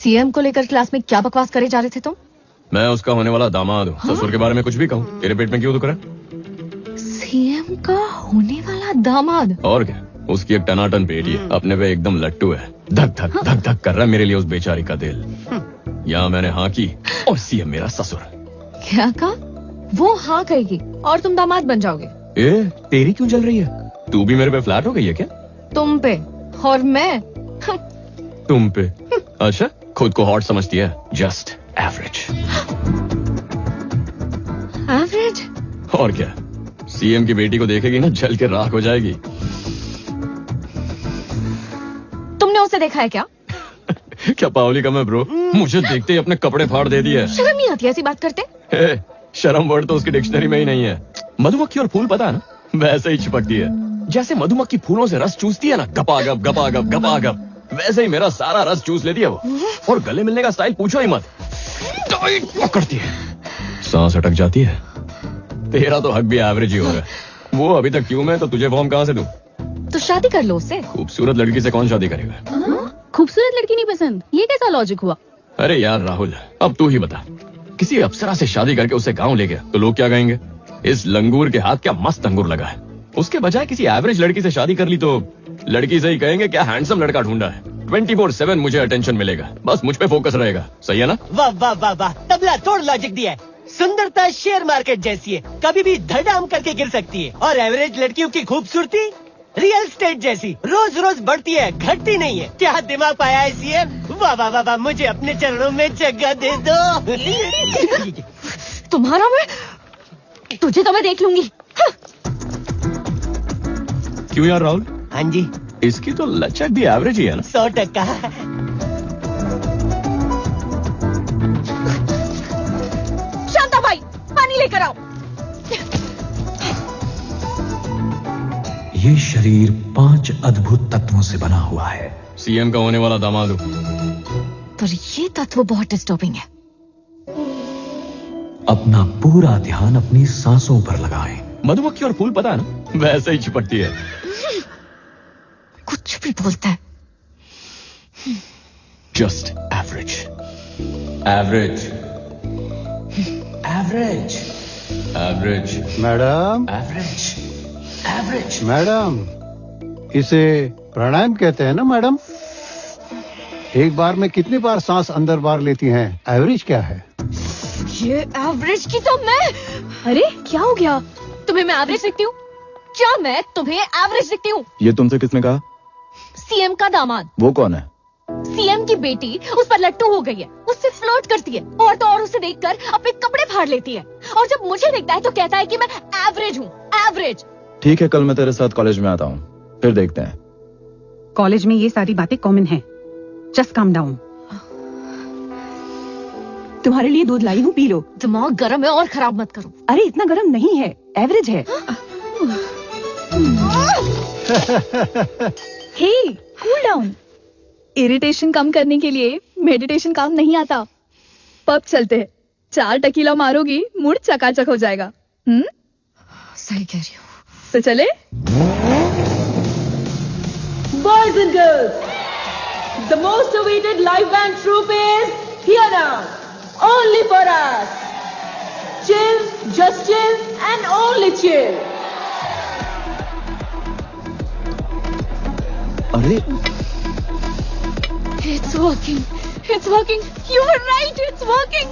CM को लेकर class में क्या बकवास करे जा रहे थे तुम? मैं उसका होने वाला दामाद हूँ। ससुर के बारे में कुछ भी कहूँ, तेरे पेट में क्यों दुख रहा है? सीएम का होने वाला दामाद? और क्या, उसकी एक टनाटन बेटी है, अपने पे एकदम लट्टू है। धक धक धक धक कर रहा है मेरे लिए उस बेचारी का दिल। यहाँ मैंने हाँ की और सीएम मेरा ससुर। क्या कहा? वो हाँ कहेगी और तुम दामाद बन जाओगे। ए, तेरी क्यों जल रही है? तू भी मेरे पे फ्लैट हो गई है क्या? तुम पे और मैं तुम पे? अच्छा, खुद को हॉट समझती है। Just average. एवरेज? और क्या, सीएम की बेटी को देखेगी ना, जल के राख हो जाएगी। तुमने उसे देखा है क्या? क्या पावली कम है ब्रो, मुझे देखते ही अपने कपड़े फाड़ दे दिए। शर्म नहीं आती ऐसी बात करते? शर्म वर्ड तो उसकी डिक्शनरी में ही नहीं है। मधुमक्खी और फूल पता है ना, वैसे ही चिपकती है। जैसे मधुमक्खी फूलों से रस चूसती है ना, गपागप गपागप गपागप, वैसे ही मेरा सारा रस चूस लेती है वो। और गले मिलने का स्टाइल पूछो ही मत, टाइट पकड़ती है, सांस अटक जाती है। तेरा तो हक भी एवरेज ही हो रहा है। वो अभी तक ट्यूब में, तो तुझे फॉर्म कहाँ से दूं? तो शादी कर लो उससे। खूबसूरत लड़की से कौन शादी करेगा? खूबसूरत लड़की नहीं पसंद, ये कैसा लॉजिक हुआ? अरे यार राहुल, अब तू ही बता, किसी अप्सरा से शादी करके उसे गांव ले गया तो लोग क्या कहेंगे? इस लंगूर के हाथ क्या मस्त अंगूर लगा है। उसके बजाय किसी एवरेज लड़की से शादी कर ली तो लड़की से ही कहेंगे क्या हैंडसम लड़का ढूंढा है। 24/7 मुझे अटेंशन मिलेगा, बस मुझ पे फोकस रहेगा। सही है ना? वाह वाह वाह वाह, तबला तोड़ लॉजिक दिया है। सुंदरता शेयर मार्केट जैसी है, कभी भी धड़ाम करके गिर सकती है। और एवरेज लड़कियों की खूबसूरती रियल एस्टेट जैसी, रोज रोज बढ़ती है, घटती नहीं है। क्या दिमाग पाया है सीएम? वाह वाह वाह वाह, मुझे अपने चरणों में जगह दे दो। तुम्हारा मैं, तुझे तो मैं देख लूंगी। क्यों यार राहुल? हाँ जी, इसकी तो लचक भी एवरेज ही है ना। 100%। शांता भाई, पानी लेकर आओ। ये शरीर 5 अद्भुत तत्वों से बना हुआ है। सीएम का होने वाला दामाद हूँ। पर ये तत्व बहुत डिस्टर्बिंग है। अपना पूरा ध्यान अपनी सांसों पर लगाएं। मधुमक्खी और फूल पता है ना, वैसे ही चिपकती है। कुछ भी बोलता है। Just average. Average average average madam, average average. Madam, इसे प्राणायाम कहते हैं ना मैडम? एक बार में कितनी बार सांस अंदर बाहर लेती हैं? एवरेज क्या है? ये एवरेज की तो मैं। अरे क्या हो गया? तुम्हें मैं एवरेज दिखती हूँ? क्या मैं तुम्हें एवरेज दिखती हूँ? ये तुमसे किसने कहा? सीएम का दामाद। वो कौन है? सीएम की बेटी उस पर लट्टू हो गई है, उससे फ्लर्ट करती है और तो और उसे देखकर अपने कपड़े फाड़ लेती है। और जब मुझे देखता है तो कहता है कि मैं एवरेज हूँ, एवरेज। ठीक है, कल मैं तेरे साथ कॉलेज में आता हूँ, फिर देखते हैं। कॉलेज में ये सारी बातें कॉमन है। Just calm down. तुम्हारे लिए दूध लाई हूँ, पी लो। दिमाग गर्म है और खराब मत करो। अरे इतना गर्म नहीं है, एवरेज है। हे, कूल डाउन। इरिटेशन कम करने के लिए मेडिटेशन काम नहीं आता। पब चलते हैं, 4 टकीला मारोगी, मूड चकाचक हो जाएगा। सही कह रही हो। तो चले? Boys and girls, the most awaited live band troupe is here now, only for us. Chill, just chill, and only chill. अरे It's working. It's working. You were right. It's working.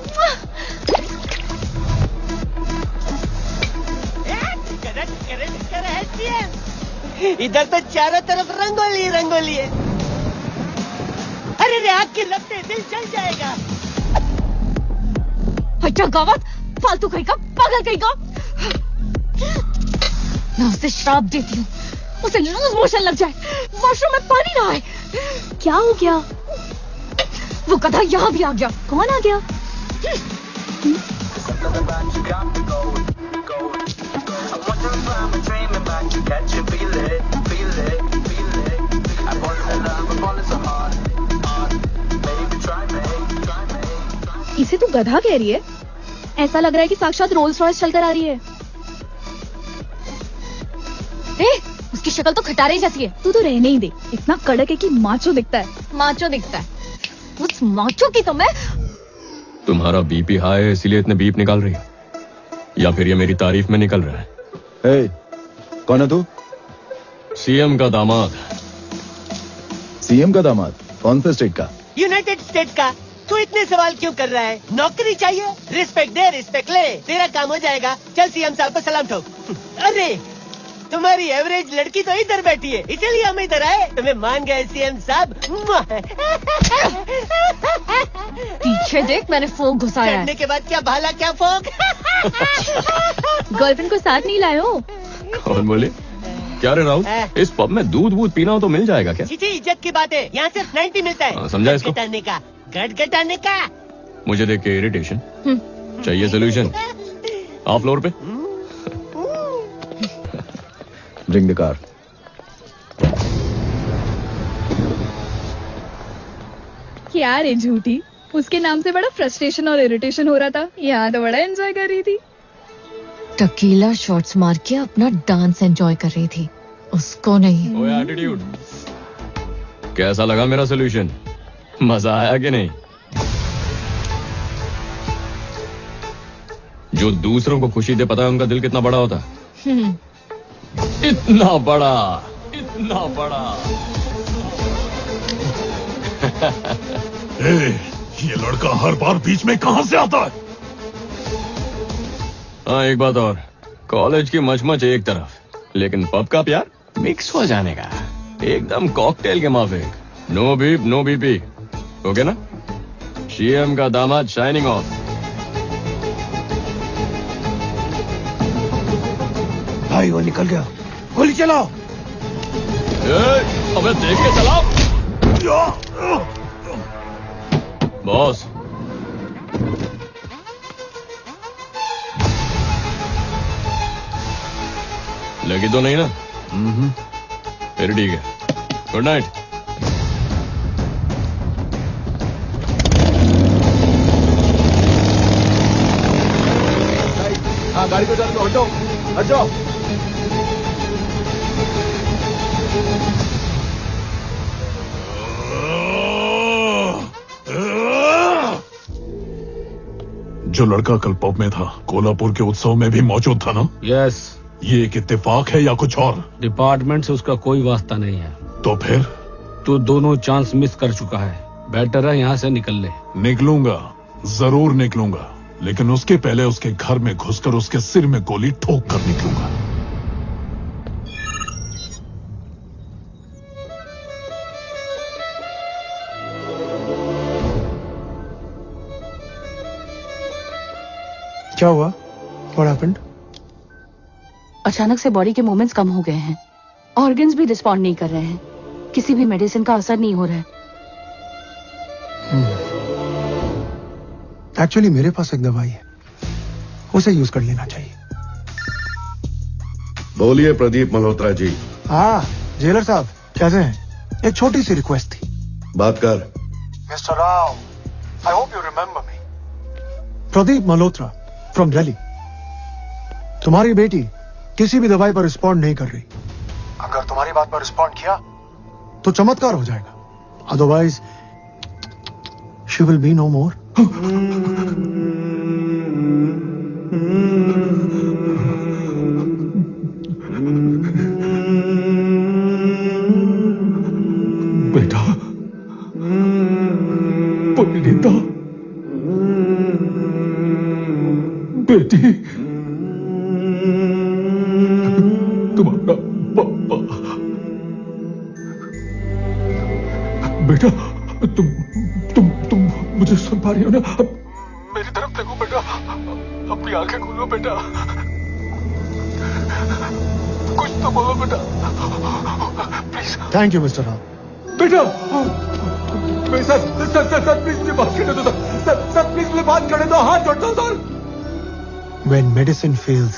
इधर तो चारों तरफ रंगोली रंगोली है। अरे रे, आग की लपटे, दिल जल जाएगा। अच्छा गावत, फालतू कहीं का, पागल कहीं का। मैं उसे श्राप देती हूँ, उसे लूज मोशन लग जाए, वॉशरूम में पानी ना आए। क्या हो गया? वो गधा यहाँ भी आ गया। कौन आ गया? इसे तू गधा कह रही है? ऐसा लग रहा है कि साक्षात रोल्स रॉयस चलकर आ रही है। उसकी शक्ल तो खटारे जैसी है। तू तो रहने ही दे, इतना कड़क है कि माचो दिखता है। माचो दिखता है, उस माचो की तो मैं। तुम्हारा बीपी हाई है इसीलिए इतने बीप निकाल रही है, या फिर ये मेरी तारीफ में निकल रहा है? हे, कौन है तू? सीएम का दामाद। सीएम का दामाद? कौन से स्टेट का? यूनाइटेड स्टेट का। तू इतने सवाल क्यों कर रहा है? नौकरी चाहिए, रिस्पेक्ट दे, रिस्पेक्ट ले, तेरा काम हो जाएगा। चल सीएम साहब को सलाम ठोक। अरे तुम्हारी एवरेज लड़की तो इधर बैठी है, इसलिए हम इधर आए। तुम्हें मान गए सीएम साहब। पीछे देख, मैंने फोक घुसाया करने है। के बाद क्या भाला क्या फोक। गर्लफ्रेंड को साथ नहीं लाए हो? कौन बोले? क्या रे राहुल, इस पब में दूध वूध पीना हो तो मिल जाएगा क्या? चीची इज्जत की बात है, यहाँ सिर्फ 90 मिलता है। समझा इसको? गटगटाने का, गटगटाने का। मुझे देख के इरिटेशन चाहिए, सोल्यूशन आप फ्लोर पे। Bring the car. क्या रे झूठी, उसके नाम से बड़ा फ्रस्ट्रेशन और इरिटेशन हो रहा था, यहाँ तो बड़ा एंजॉय कर रही थी। टकीला शॉट्स मार के अपना डांस एंजॉय कर रही थी, उसको नहीं। ओए एटीट्यूड, कैसा लगा मेरा सोल्यूशन? मजा आया कि नहीं? जो दूसरों को खुशी दे, पता है उनका दिल कितना बड़ा होता है? इतना बड़ा, इतना बड़ा। ये लड़का हर बार बीच में कहां से आता है? हाँ, एक बात और, कॉलेज की मचमच एक तरफ, लेकिन पब का प्यार मिक्स हो जाने का, एकदम कॉकटेल के माफिक। No beep no BP, okay ना? सीएम का दामाद शाइनिंग ऑफ। भाई वो निकल गया, गोली चलाओ। अबे देख के चलाओ। बॉस, लगी तो नहीं ना? फिर ठीक है, गुड नाइट। हाँ, गाड़ी को चालू करो, हटो, हट जाओ। जो लड़का कल पब में था, कोल्हापुर के उत्सव में भी मौजूद था ना? यस। ये एक इत्तेफाक है या कुछ और? डिपार्टमेंट से उसका कोई वास्ता नहीं है। तो फिर? तू दोनों चांस मिस कर चुका है, बेटर है यहाँ से निकल ले। निकलूंगा, जरूर निकलूंगा, लेकिन उसके पहले उसके घर में घुसकर उसके सिर में गोली ठोक कर निकलूंगा। क्या हुआ? What happened? अचानक से बॉडी के मूवमेंट्स कम हो गए हैं, ऑर्गन्स भी रिस्पॉन्ड नहीं कर रहे हैं, किसी भी मेडिसिन का असर नहीं हो रहा है। एक्चुअली मेरे पास एक दवाई है, उसे यूज कर लेना चाहिए। बोलिए प्रदीप मल्होत्रा जी। हाँ जेलर साहब, कैसे हैं? एक छोटी सी रिक्वेस्ट थी। बात कर। Mister Rao, I hope you remember me. Pradeep Malhotra from Delhi. तुम्हारी बेटी किसी भी दवाई पर रिस्पॉन्ड नहीं कर रही। अगर तुम्हारी बात पर रिस्पॉन्ड किया तो चमत्कार हो जाएगा, otherwise she will be no more. बेटा, परिणीता, बेटी, तुम्हारा पापा। बेटा, तुम मुझे सुन पा रही हो ना? मेरी तरफ देखो बेटा, अपनी आंखें खोलो बेटा, कुछ तो बोलो बेटा, please. Thank you mister Rao. बेटा, सर प्लीज मुझे बात करने दो सर, प्लीज मुझे बात करने दो, हाथ जोड़ता हूं sir. When medicine fails,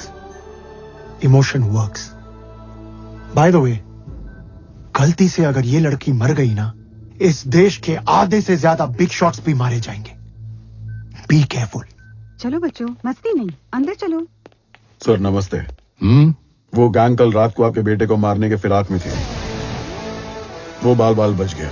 emotion works. By the way, गलती से अगर ये लड़की मर गई ना, इस देश के आधे से ज्यादा बिग शॉट्स भी मारे जाएंगे। Be careful. चलो बच्चों, मस्ती नहीं, अंदर चलो। सर नमस्ते। वो गैंग कल रात को आपके बेटे को मारने के फिराक में थे, वो बाल बाल बच गया।